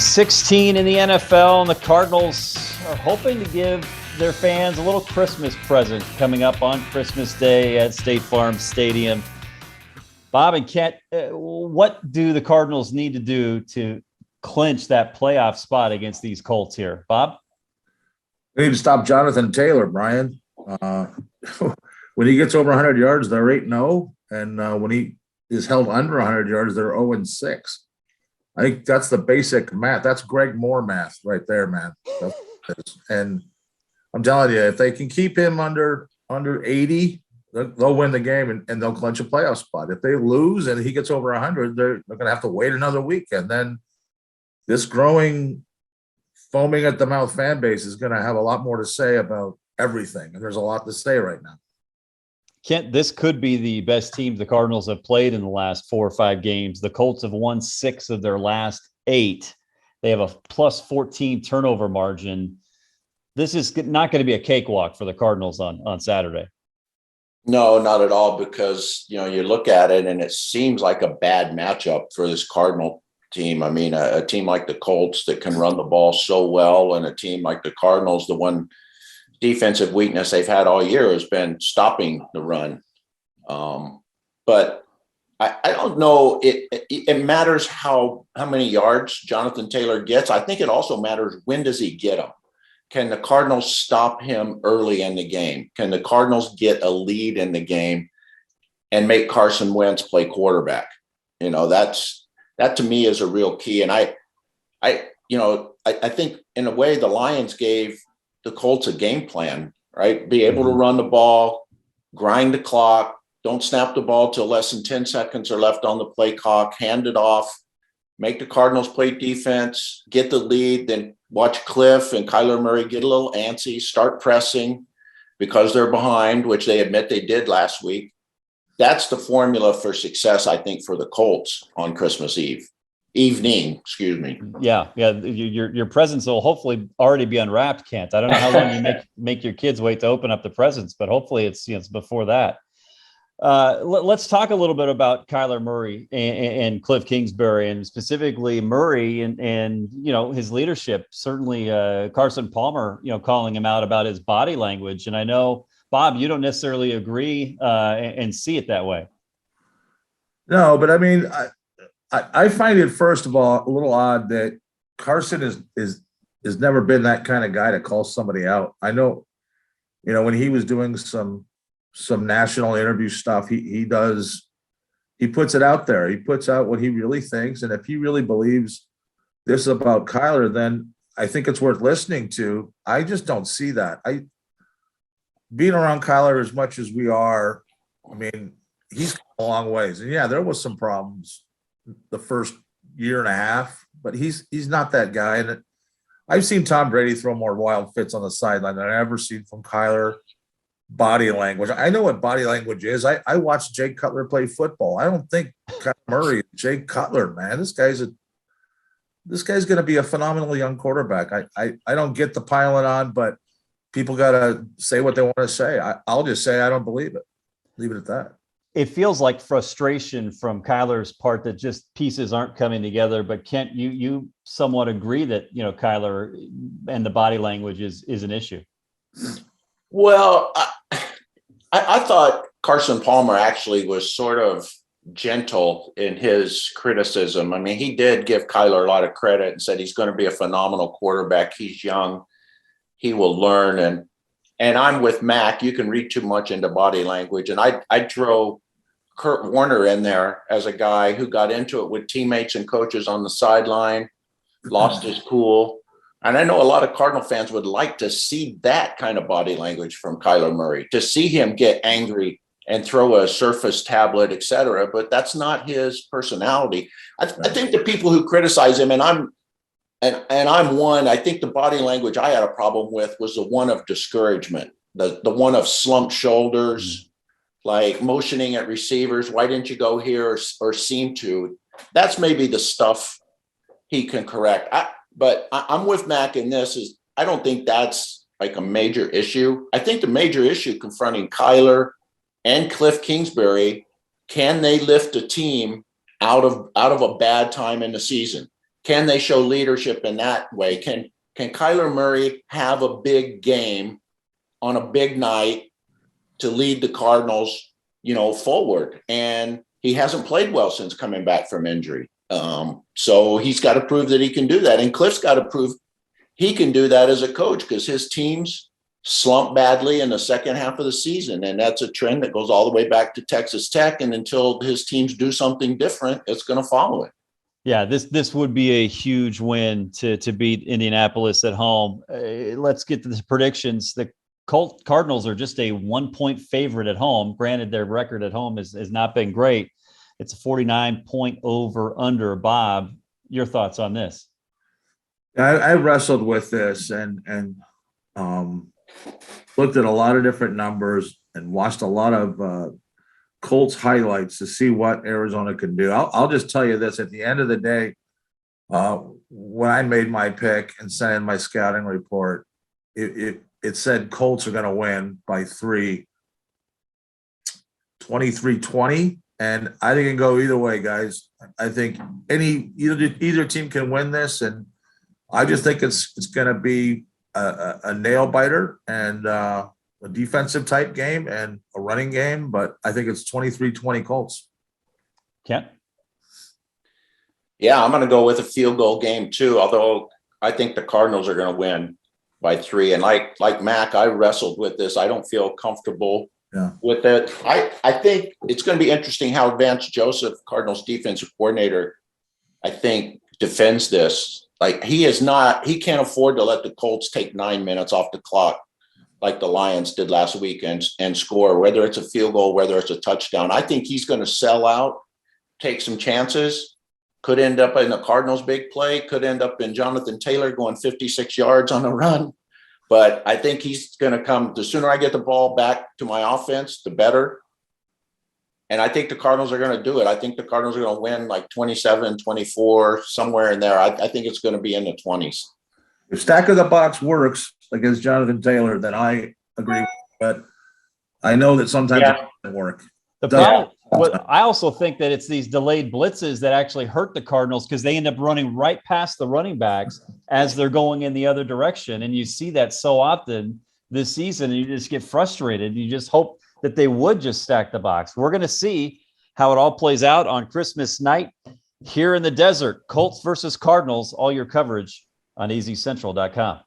Week 16 in the NFL, and the Cardinals are hoping to give their fans a little Christmas present coming up on Christmas Day at State Farm Stadium. Bob and Kent, what do the Cardinals need to do to clinch that playoff spot against these Colts here? Bob? They need to stop Jonathan Taylor, Brian. When he gets over 100 yards, they're 8-0. And when he is held under 100 yards, they're 0-6. I think that's the basic math. That's Greg Moore math right there, man. And I'm telling you, if they can keep him under 80, they'll win the game and they'll clinch a playoff spot. If they lose and he gets over 100, they're going to have to wait another week. And then this growing, foaming at the mouth fan base is going to have a lot more to say about everything. And there's a lot to say right now. Kent, this could be the best team the Cardinals have played in the last 4 or 5 games. The Colts have won 6 of their last 8. They have a plus 14 turnover margin. This is not going to be a cakewalk for the Cardinals on Saturday. No, not at all, because, you look at it and it seems like a bad matchup for this Cardinal team. I mean, a team like the Colts that can run the ball so well, and a team like the Cardinals, the one defensive weakness they've had all year has been stopping the run. But I don't know. It matters how many yards Jonathan Taylor gets. I think it also matters, when does he get them? Can the Cardinals stop him early in the game? Can the Cardinals get a lead in the game and make Carson Wentz play quarterback? That to me is a real key. And I think in a way the Lions gave the Colts a game plan, right? Be able to run the ball, grind the clock, don't snap the ball till less than 10 seconds are left on the play clock, hand it off, make the Cardinals play defense, get the lead, then watch Cliff and Kyler Murray get a little antsy, start pressing because they're behind, which they admit they did last week. That's the formula for success, I think, for the Colts on Christmas evening. Yeah. Your presents will hopefully already be unwrapped, Kent. I don't know how long you make your kids wait to open up the presents, but hopefully it's before that. Let's talk a little bit about Kyler Murray and Cliff Kingsbury, and specifically Murray and his leadership. Certainly Carson Palmer, calling him out about his body language. And I know, Bob, you don't necessarily agree and see it that way. No, but I mean, I find it, first of all, a little odd that Carson is never been that kind of guy to call somebody out. I know, when he was doing some national interview stuff, he puts it out there. He puts out what he really thinks. And if he really believes this about Kyler, then I think it's worth listening to. I just don't see that. Being around Kyler as much as we are, I mean, he's come a long ways. And yeah, there was some problems the first year and a half, but he's not that guy. And I've seen Tom Brady throw more wild fits on the sideline than I've ever seen from Kyler. Body language. I know what body language is. I watched Jay Cutler play football. I don't think Kyler Murray is Jay Cutler, man. This guy's going to be a phenomenal young quarterback. I don't get the piling on, but people got to say what they want to say. I'll just say I don't believe it. Leave it at that. It feels like frustration from Kyler's part that just pieces aren't coming together. But Kent, you somewhat agree that Kyler and the body language is an issue. Well, I thought Carson Palmer actually was sort of gentle in his criticism. I mean, he did give Kyler a lot of credit and said he's going to be a phenomenal quarterback. He's young. He will learn. And I'm with Mac. You can read too much into body language. And I'd throw Kurt Warner in there as a guy who got into it with teammates and coaches on the sideline, lost his cool. And I know a lot of Cardinal fans would like to see that kind of body language from Kyler Murray, to see him get angry and throw a Surface tablet, et cetera. But that's not his personality. I think the people who criticize him, and I'm one, I think the body language I had a problem with was the one of discouragement, the one of slumped shoulders, like motioning at receivers. Why didn't you go here or seem to? That's maybe the stuff he can correct. But I'm with Mac in this. I don't think that's like a major issue. I think the major issue confronting Kyler and Cliff Kingsbury, can they lift a team out of a bad time in the season? can they show leadership in that way? Can Kyler Murray have a big game on a big night to lead the Cardinals, forward? And he hasn't played well since coming back from injury. So he's got to prove that he can do that. And Cliff's got to prove he can do that as a coach, because his teams slump badly in the second half of the season. And that's a trend that goes all the way back to Texas Tech. And until his teams do something different, it's going to follow it. Yeah, this would be a huge win to beat Indianapolis at home. Let's get to the predictions. The Cardinals are just a 1-point favorite at home. Granted, their record at home has not been great. It's a 49-point over/under. Bob, your thoughts on this? I wrestled with this and looked at a lot of different numbers and watched a lot of Colts highlights to see what Arizona can do. I'll just tell you this: at the end of the day, when I made my pick and sent in my scouting report, it said Colts are going to win by 3, 23-20. And I think it can go either way, guys. I think either team can win this, and I just think it's going to be a nail biter and a defensive type game and a running game. But I think it's 23-20 Colts. Kent? Yeah, I'm going to go with a field goal game too. Although I think the Cardinals are going to win by 3. And like Mac, I wrestled with this. I don't feel comfortable with it. I think it's going to be interesting how Vance Joseph, Cardinals defensive coordinator, I think defends this. Like he can't afford to let the Colts take 9 minutes off the clock like the Lions did last week and score, whether it's a field goal, whether it's a touchdown. I think he's going to sell out, take some chances, could end up in the Cardinals big play, could end up in Jonathan Taylor going 56 yards on a run. But I think he's going to come. The sooner I get the ball back to my offense, the better. And I think the Cardinals are going to do it. I think the Cardinals are going to win like 27-24, somewhere in there. I think it's going to be in the 20s. If stack of the box works against Jonathan Taylor, then I agree. But I know that sometimes it doesn't work. The problem, I also think that it's these delayed blitzes that actually hurt the Cardinals, because they end up running right past the running backs as they're going in the other direction. And you see that so often this season, and you just get frustrated. You just hope that they would just stack the box. We're going to see how it all plays out on Christmas night here in the desert. Colts versus Cardinals, all your coverage on azcentral.com.